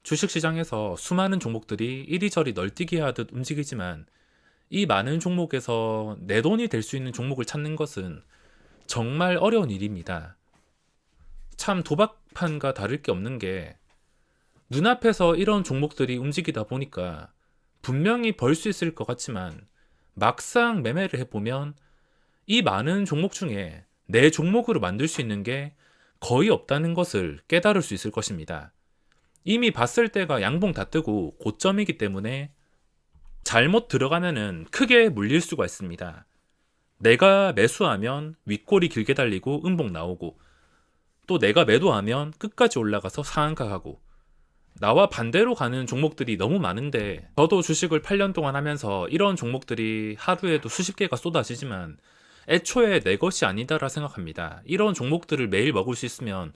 주식시장에서 수많은 종목들이 이리저리 널뛰기 하듯 움직이지만 이 많은 종목에서 내 돈이 될 수 있는 종목을 찾는 것은 정말 어려운 일입니다. 참 도박판과 다를 게 없는 게 눈앞에서 이런 종목들이 움직이다 보니까 분명히 벌 수 있을 것 같지만 막상 매매를 해보면 이 많은 종목 중에 내 종목으로 만들 수 있는 게 거의 없다는 것을 깨달을 수 있을 것입니다. 이미 봤을 때가 양봉 다 뜨고 고점이기 때문에 잘못 들어가면은 크게 물릴 수가 있습니다. 내가 매수하면 윗골이 길게 달리고 음봉 나오고, 또 내가 매도하면 끝까지 올라가서 상한가 가고, 나와 반대로 가는 종목들이 너무 많은데, 저도 주식을 8년 동안 하면서 이런 종목들이 하루에도 수십 개가 쏟아지지만 애초에 내 것이 아니다라 생각합니다. 이런 종목들을 매일 먹을 수 있으면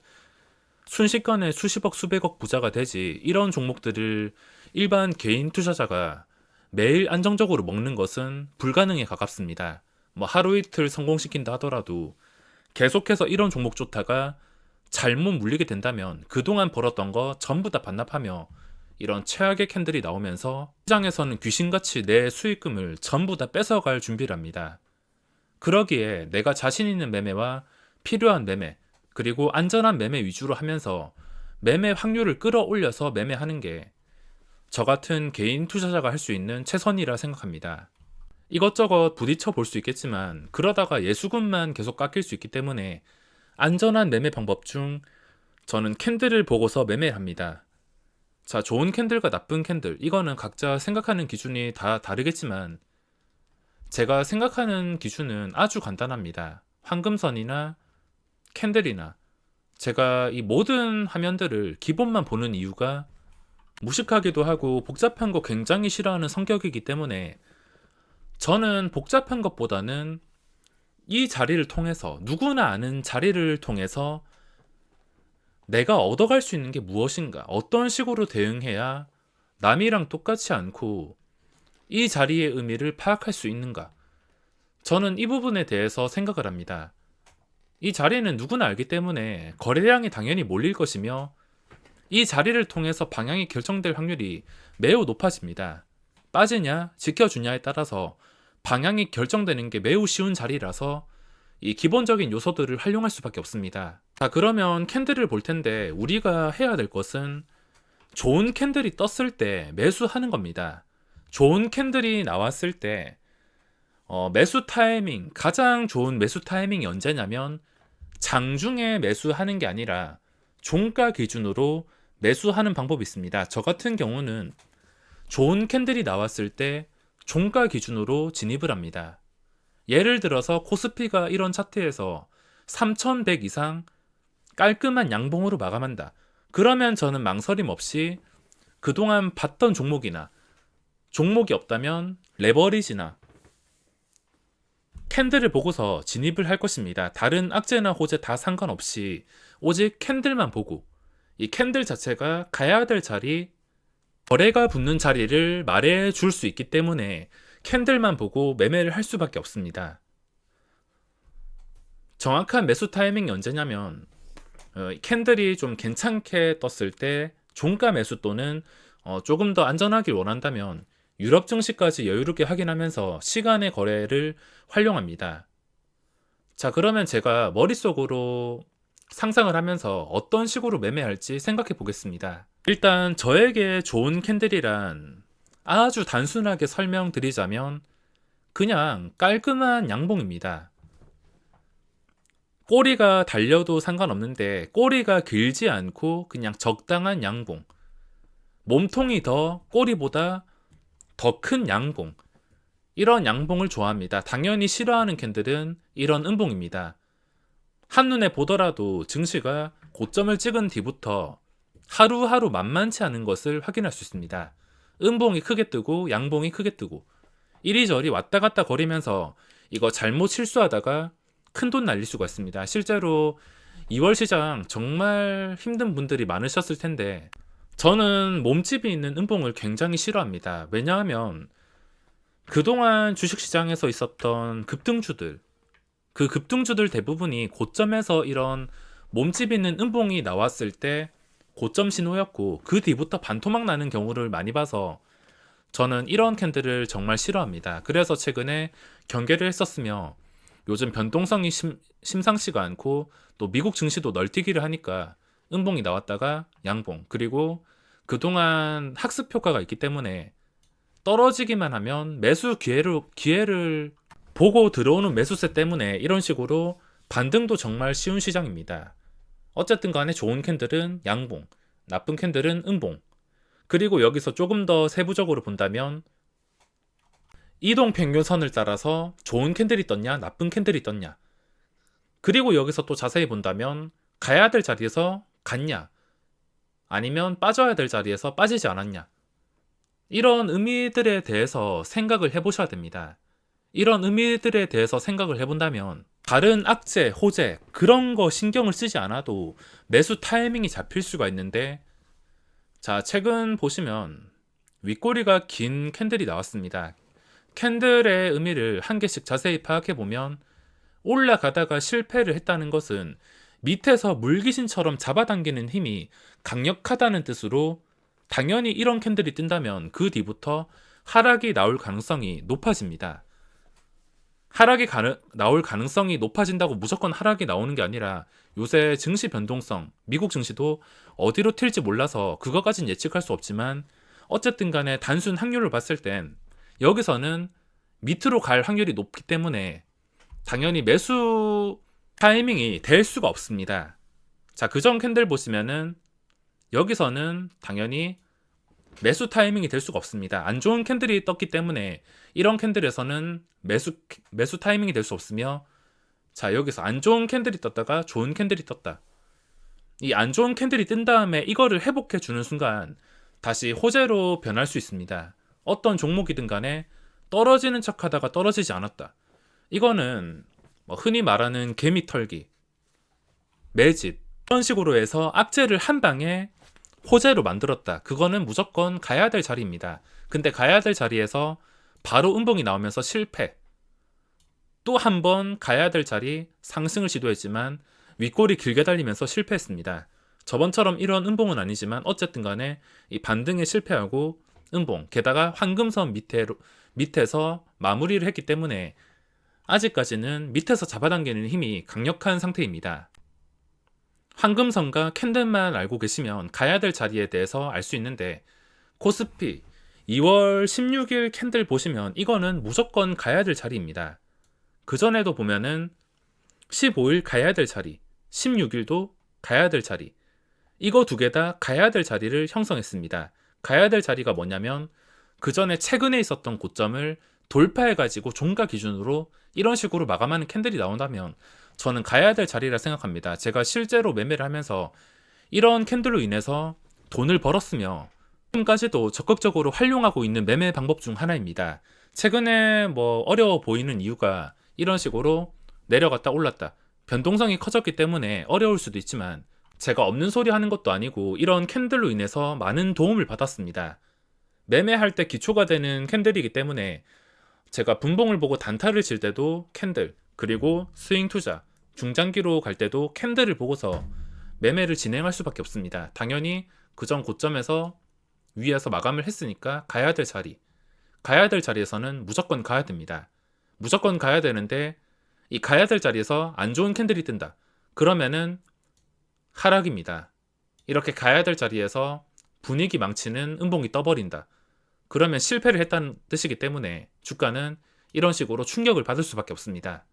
순식간에 수십억 수백억 부자가 되지, 이런 종목들을 일반 개인 투자자가 매일 안정적으로 먹는 것은 불가능에 가깝습니다. 뭐 하루 이틀 성공시킨다 하더라도 계속해서 이런 종목 쫓다가 잘못 물리게 된다면 그동안 벌었던 거 전부 다 반납하며 이런 최악의 캔들이 나오면서 시장에서는 귀신같이 내 수익금을 전부 다 뺏어갈 준비를 합니다. 그러기에 내가 자신 있는 매매와 필요한 매매, 그리고 안전한 매매 위주로 하면서 매매 확률을 끌어올려서 매매하는 게 저 같은 개인 투자자가 할 수 있는 최선이라 생각합니다. 이것저것 부딪혀 볼 수 있겠지만 그러다가 예수금만 계속 깎일 수 있기 때문에 안전한 매매 방법 중 저는 캔들을 보고서 매매를 합니다. 자, 좋은 캔들과 나쁜 캔들, 이거는 각자 생각하는 기준이 다 다르겠지만 제가 생각하는 기준은 아주 간단합니다. 황금선이나 캔들이나, 제가 이 모든 화면들을 기본만 보는 이유가 무식하기도 하고 복잡한 거 굉장히 싫어하는 성격이기 때문에 저는 복잡한 것보다는 이 자리를 통해서, 누구나 아는 자리를 통해서 내가 얻어갈 수 있는 게 무엇인가, 어떤 식으로 대응해야 남이랑 똑같지 않고 이 자리의 의미를 파악할 수 있는가, 저는 이 부분에 대해서 생각을 합니다. 이 자리는 누구나 알기 때문에 거래량이 당연히 몰릴 것이며 이 자리를 통해서 방향이 결정될 확률이 매우 높아집니다. 빠지냐 지켜주냐에 따라서 방향이 결정되는 게 매우 쉬운 자리라서 이 기본적인 요소들을 활용할 수밖에 없습니다. 자, 그러면 캔들을 볼 텐데 우리가 해야 될 것은 좋은 캔들이 떴을 때 매수하는 겁니다. 좋은 캔들이 나왔을 때 매수 타이밍, 가장 좋은 매수 타이밍이 언제냐면 장중에 매수하는 게 아니라 종가 기준으로 매수하는 방법이 있습니다. 저 같은 경우는 좋은 캔들이 나왔을 때 종가 기준으로 진입을 합니다. 예를 들어서 코스피가 이런 차트에서 3100 이상 깔끔한 양봉으로 마감한다. 그러면 저는 망설임 없이 그동안 봤던 종목이나, 종목이 없다면 레버리지나 캔들을 보고서 진입을 할 것입니다. 다른 악재나 호재 다 상관없이 오직 캔들만 보고, 이 캔들 자체가 가야 될 자리, 거래가 붙는 자리를 말해 줄 수 있기 때문에 캔들만 보고 매매를 할 수밖에 없습니다. 정확한 매수 타이밍이 언제냐면 캔들이 좀 괜찮게 떴을 때 종가 매수, 또는 조금 더 안전하길 원한다면 유럽 증시까지 여유롭게 확인하면서 시간의 거래를 활용합니다. 자, 그러면 제가 머릿속으로 상상을 하면서 어떤 식으로 매매할지 생각해 보겠습니다. 일단 저에게 좋은 캔들이란, 아주 단순하게 설명드리자면 그냥 깔끔한 양봉입니다. 꼬리가 달려도 상관없는데 꼬리가 길지 않고 그냥 적당한 양봉, 몸통이 더 꼬리보다 더 큰 양봉, 이런 양봉을 좋아합니다. 당연히 싫어하는 캔들은 이런 음봉입니다. 한눈에 보더라도 증시가 고점을 찍은 뒤부터 하루하루 만만치 않은 것을 확인할 수 있습니다. 음봉이 크게 뜨고 양봉이 크게 뜨고 이리저리 왔다 갔다 거리면서 이거 잘못 실수하다가 큰돈 날릴 수가 있습니다. 실제로 2월 시장 정말 힘든 분들이 많으셨을 텐데 저는 몸집이 있는 음봉을 굉장히 싫어합니다. 왜냐하면 그동안 주식시장에서 있었던 급등주들, 그 급등주들 대부분이 고점에서 이런 몸집 있는 음봉이 나왔을 때 고점 신호였고 그 뒤부터 반토막 나는 경우를 많이 봐서 저는 이런 캔들을 정말 싫어합니다. 그래서 최근에 경계를 했었으며 요즘 변동성이 심상치가 않고 또 미국 증시도 널뛰기를 하니까 음봉이 나왔다가 양봉, 그리고 그동안 학습 효과가 있기 때문에 떨어지기만 하면 매수 기회를 보고 들어오는 매수세 때문에 이런 식으로 반등도 정말 쉬운 시장입니다. 어쨌든 간에 좋은 캔들은 양봉, 나쁜 캔들은 음봉. 그리고 여기서 조금 더 세부적으로 본다면 이동평균선을 따라서 좋은 캔들이 떴냐, 나쁜 캔들이 떴냐. 그리고 여기서 또 자세히 본다면 가야 될 자리에서 갔냐, 아니면 빠져야 될 자리에서 빠지지 않았냐. 이런 의미들에 대해서 생각을 해보셔야 됩니다. 이런 의미들에 대해서 생각을 해본다면 다른 악재, 호재 그런 거 신경을 쓰지 않아도 매수 타이밍이 잡힐 수가 있는데, 자, 최근 보시면 윗꼬리가 긴 캔들이 나왔습니다. 캔들의 의미를 한 개씩 자세히 파악해 보면 올라가다가 실패를 했다는 것은 밑에서 물귀신처럼 잡아당기는 힘이 강력하다는 뜻으로, 당연히 이런 캔들이 뜬다면 그 뒤부터 하락이 나올 가능성이 높아집니다. 나올 가능성이 높아진다고 무조건 하락이 나오는 게 아니라 요새 증시 변동성, 미국 증시도 어디로 튈지 몰라서 그거까진 예측할 수 없지만 어쨌든 간에 단순 확률을 봤을 땐 여기서는 밑으로 갈 확률이 높기 때문에 당연히 매수 타이밍이 될 수가 없습니다. 자, 그전 캔들 보시면은 여기서는 당연히 매수 타이밍이 될 수가 없습니다. 안 좋은 캔들이 떴기 때문에 이런 캔들에서는 매수 타이밍이 될 수 없으며, 자, 여기서 안 좋은 캔들이 떴다가 좋은 캔들이 떴다. 이 안 좋은 캔들이 뜬 다음에 이거를 회복해 주는 순간 다시 호재로 변할 수 있습니다. 어떤 종목이든 간에 떨어지는 척 하다가 떨어지지 않았다. 이거는 흔히 말하는 개미 털기, 매집, 이런 식으로 해서 악재를 한 방에 호재로 만들었다. 그거는 무조건 가야 될 자리입니다. 근데 가야 될 자리에서 바로 음봉이 나오면서 실패. 또 한 번 가야 될 자리 상승을 시도했지만 윗골이 길게 달리면서 실패했습니다. 저번처럼 이런 음봉은 아니지만 어쨌든 간에 이 반등에 실패하고 음봉, 게다가 황금선 밑에서 마무리를 했기 때문에 아직까지는 밑에서 잡아당기는 힘이 강력한 상태입니다. 황금선과 캔들만 알고 계시면 가야 될 자리에 대해서 알 수 있는데, 코스피 2월 16일 캔들 보시면 이거는 무조건 가야 될 자리입니다. 그전에도 보면은 15일 가야 될 자리, 16일도 가야 될 자리, 이거 두 개 다 가야 될 자리를 형성했습니다. 가야 될 자리가 뭐냐면 그전에 최근에 있었던 고점을 돌파해가지고 종가 기준으로 이런 식으로 마감하는 캔들이 나온다면 저는 가야 될 자리라 생각합니다. 제가 실제로 매매를 하면서 이런 캔들로 인해서 돈을 벌었으며 지금까지도 적극적으로 활용하고 있는 매매 방법 중 하나입니다. 최근에 어려워 보이는 이유가 이런 식으로 내려갔다 올랐다, 변동성이 커졌기 때문에 어려울 수도 있지만 제가 없는 소리 하는 것도 아니고 이런 캔들로 인해서 많은 도움을 받았습니다. 매매할 때 기초가 되는 캔들이기 때문에 제가 분봉을 보고 단타를 칠 때도 캔들, 그리고 스윙 투자, 중장기로 갈 때도 캔들을 보고서 매매를 진행할 수밖에 없습니다. 당연히 그전 고점에서 위에서 마감을 했으니까 가야 될 자리에서는 무조건 가야 됩니다. 무조건 가야 되는데 이 가야 될 자리에서 안 좋은 캔들이 뜬다. 그러면은 하락입니다. 이렇게 가야 될 자리에서 분위기 망치는 음봉이 떠버린다. 그러면 실패를 했다는 뜻이기 때문에 주가는 이런 식으로 충격을 받을 수밖에 없습니다.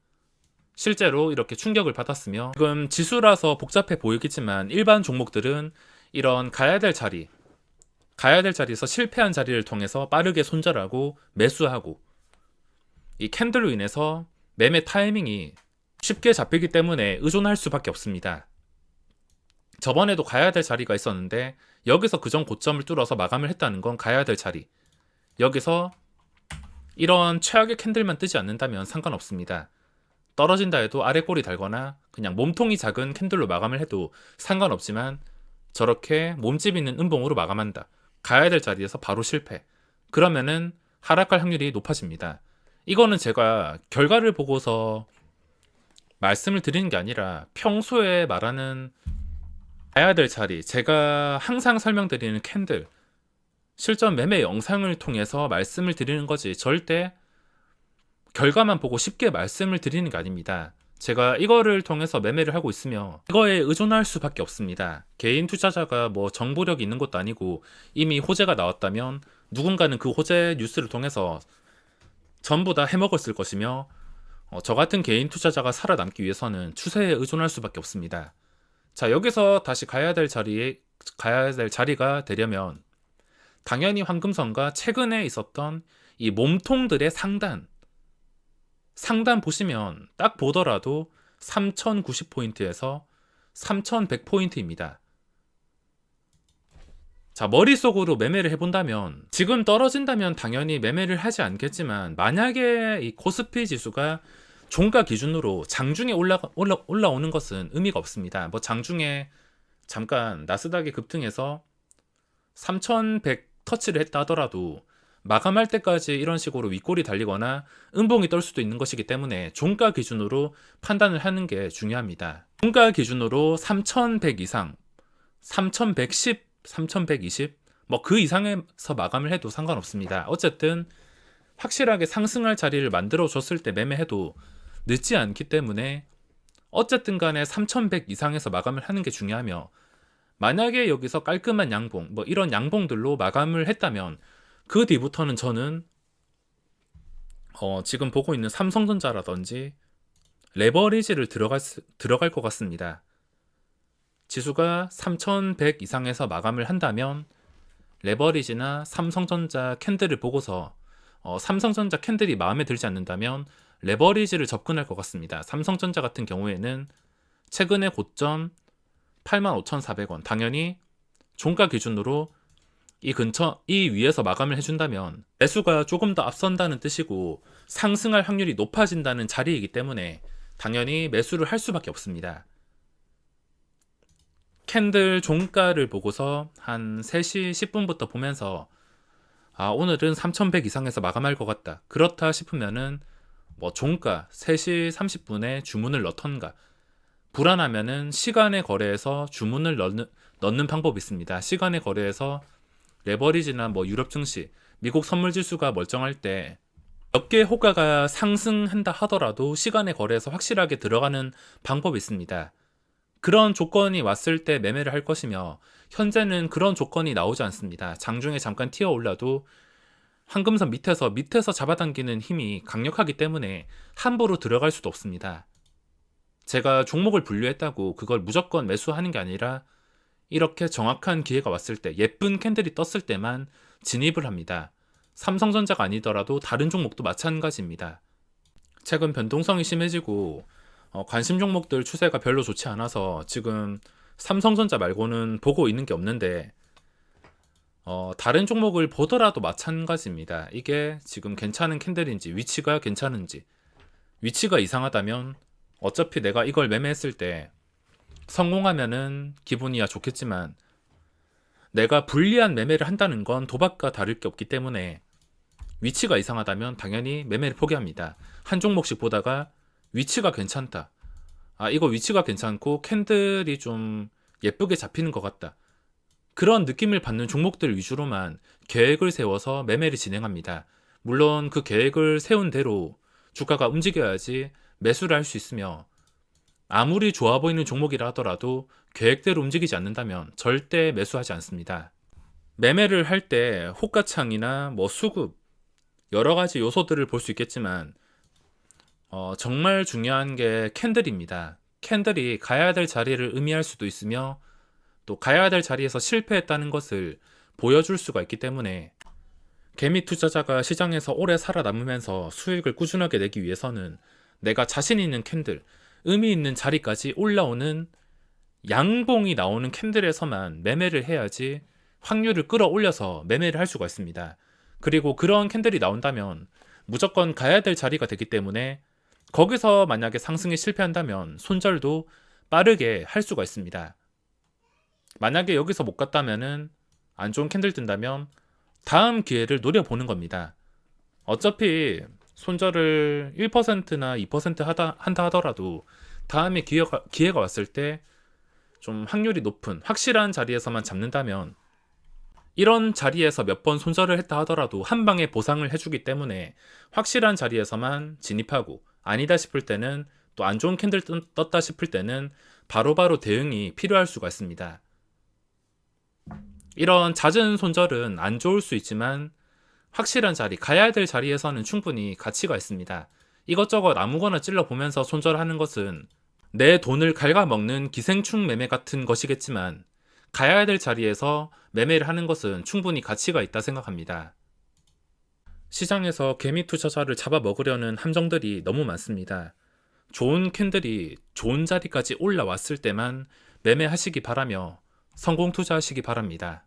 실제로 이렇게 충격을 받았으며, 지금 지수라서 복잡해 보이겠지만 일반 종목들은 이런 가야 될 자리에서 실패한 자리를 통해서 빠르게 손절하고 매수하고, 이 캔들로 인해서 매매 타이밍이 쉽게 잡히기 때문에 의존할 수밖에 없습니다. 저번에도 가야 될 자리가 있었는데 여기서 그전 고점을 뚫어서 마감을 했다는 건 가야 될 자리, 여기서 이런 최악의 캔들만 뜨지 않는다면 상관없습니다. 떨어진다 해도 아래 꼬리 달거나 그냥 몸통이 작은 캔들로 마감을 해도 상관없지만 저렇게 몸집 있는 음봉으로 마감한다, 가야 될 자리에서 바로 실패, 그러면은 하락할 확률이 높아집니다. 이거는 제가 결과를 보고서 말씀을 드리는 게 아니라 평소에 말하는 가야 될 자리, 제가 항상 설명드리는 캔들, 실전 매매 영상을 통해서 말씀을 드리는 거지 절대 결과만 보고 쉽게 말씀을 드리는 게 아닙니다. 제가 이거를 통해서 매매를 하고 있으며 이거에 의존할 수밖에 없습니다. 개인 투자자가 뭐 정보력이 있는 것도 아니고 이미 호재가 나왔다면 누군가는 그 호재 뉴스를 통해서 전부 다 해먹었을 것이며 저 같은 개인 투자자가 살아남기 위해서는 추세에 의존할 수밖에 없습니다. 자, 여기서 다시 가야 될 자리가 되려면 당연히 황금선과 최근에 있었던 이 몸통들의 상단 보시면 딱 보더라도 3090포인트에서 3100포인트입니다. 자, 머릿속으로 매매를 해본다면 지금 떨어진다면 당연히 매매를 하지 않겠지만 만약에 이 코스피 지수가 종가 기준으로 장중에 올라오는 것은 의미가 없습니다. 뭐 장중에 잠깐 나스닥이 급등해서 3100 터치를 했다 하더라도 마감할 때까지 이런 식으로 윗골이 달리거나 음봉이 떨 수도 있는 것이기 때문에 종가 기준으로 판단을 하는 게 중요합니다. 종가 기준으로 3100 이상, 3110, 3120, 뭐 그 이상에서 마감을 해도 상관없습니다. 어쨌든 확실하게 상승할 자리를 만들어 줬을 때 매매해도 늦지 않기 때문에 어쨌든 간에 3100 이상에서 마감을 하는 게 중요하며, 만약에 여기서 깔끔한 양봉, 뭐 이런 양봉들로 마감을 했다면 그 뒤부터는 저는 지금 보고 있는 삼성전자라든지 레버리지를 들어갈 것 같습니다. 지수가 3100 이상에서 마감을 한다면 레버리지나 삼성전자 캔들을 보고서 삼성전자 캔들이 마음에 들지 않는다면 레버리지를 접근할 것 같습니다. 삼성전자 같은 경우에는 최근의 고점 85,400원, 당연히 종가 기준으로 이 위에서 마감을 해준다면 매수가 조금 더 앞선다는 뜻이고 상승할 확률이 높아진다는 자리이기 때문에 당연히 매수를 할 수밖에 없습니다. 캔들 종가를 보고서 한 3시 10분부터 보면서 오늘은 3100 이상에서 마감할 것 같다, 그렇다 싶으면은 뭐 종가 3시 30분에 주문을 넣던가, 불안하면은 시간의 거래에서 주문을 넣는 방법이 있습니다. 시간의 거래에서 레버리지나 뭐 유럽 증시, 미국 선물 지수가 멀쩡할 때 몇 개 호가가 상승한다 하더라도 시간의 거래에서 확실하게 들어가는 방법이 있습니다. 그런 조건이 왔을 때 매매를 할 것이며, 현재는 그런 조건이 나오지 않습니다. 장중에 잠깐 튀어 올라도 황금선 밑에서 잡아당기는 힘이 강력하기 때문에 함부로 들어갈 수도 없습니다. 제가 종목을 분류했다고 그걸 무조건 매수하는 게 아니라 이렇게 정확한 기회가 왔을 때, 예쁜 캔들이 떴을 때만 진입을 합니다. 삼성전자가 아니더라도 다른 종목도 마찬가지입니다. 최근 변동성이 심해지고 관심 종목들 추세가 별로 좋지 않아서 지금 삼성전자 말고는 보고 있는 게 없는데 다른 종목을 보더라도 마찬가지입니다. 이게 지금 괜찮은 캔들인지, 위치가 괜찮은지, 위치가 이상하다면 어차피 내가 이걸 매매했을 때 성공하면은 기분이야 좋겠지만 내가 불리한 매매를 한다는 건 도박과 다를 게 없기 때문에 위치가 이상하다면 당연히 매매를 포기합니다. 한 종목씩 보다가 위치가 괜찮다, 이거 위치가 괜찮고 캔들이 좀 예쁘게 잡히는 것 같다, 그런 느낌을 받는 종목들 위주로만 계획을 세워서 매매를 진행합니다. 물론 그 계획을 세운 대로 주가가 움직여야지 매수를 할 수 있으며, 아무리 좋아 보이는 종목이라 하더라도 계획대로 움직이지 않는다면 절대 매수하지 않습니다. 매매를 할 때 호가창이나 뭐 수급 여러 가지 요소들을 볼 수 있겠지만 정말 중요한 게 캔들입니다. 캔들이 가야 될 자리를 의미할 수도 있으며 또 가야 될 자리에서 실패했다는 것을 보여줄 수가 있기 때문에 개미 투자자가 시장에서 오래 살아남으면서 수익을 꾸준하게 내기 위해서는 내가 자신 있는 캔들, 의미 있는 자리까지 올라오는 양봉이 나오는 캔들에서만 매매를 해야지 확률을 끌어올려서 매매를 할 수가 있습니다. 그리고 그런 캔들이 나온다면 무조건 가야 될 자리가 되기 때문에 거기서 만약에 상승에 실패한다면 손절도 빠르게 할 수가 있습니다. 만약에 여기서 못 갔다면은 안 좋은 캔들 뜬다면 다음 기회를 노려보는 겁니다. 어차피 손절을 1%나 2% 한다 하더라도 다음에 기회가 왔을 때 좀 확률이 높은 확실한 자리에서만 잡는다면 이런 자리에서 몇 번 손절을 했다 하더라도 한 방에 보상을 해주기 때문에 확실한 자리에서만 진입하고, 아니다 싶을 때는, 또 안 좋은 캔들 떴다 싶을 때는 바로바로 대응이 필요할 수가 있습니다. 이런 잦은 손절은 안 좋을 수 있지만 확실한 자리, 가야 될 자리에서는 충분히 가치가 있습니다. 이것저것 아무거나 찔러보면서 손절하는 것은 내 돈을 갉아먹는 기생충 매매 같은 것이겠지만, 가야 될 자리에서 매매를 하는 것은 충분히 가치가 있다 생각합니다. 시장에서 개미 투자자를 잡아먹으려는 함정들이 너무 많습니다. 좋은 캔들이 좋은 자리까지 올라왔을 때만 매매하시기 바라며 성공 투자하시기 바랍니다.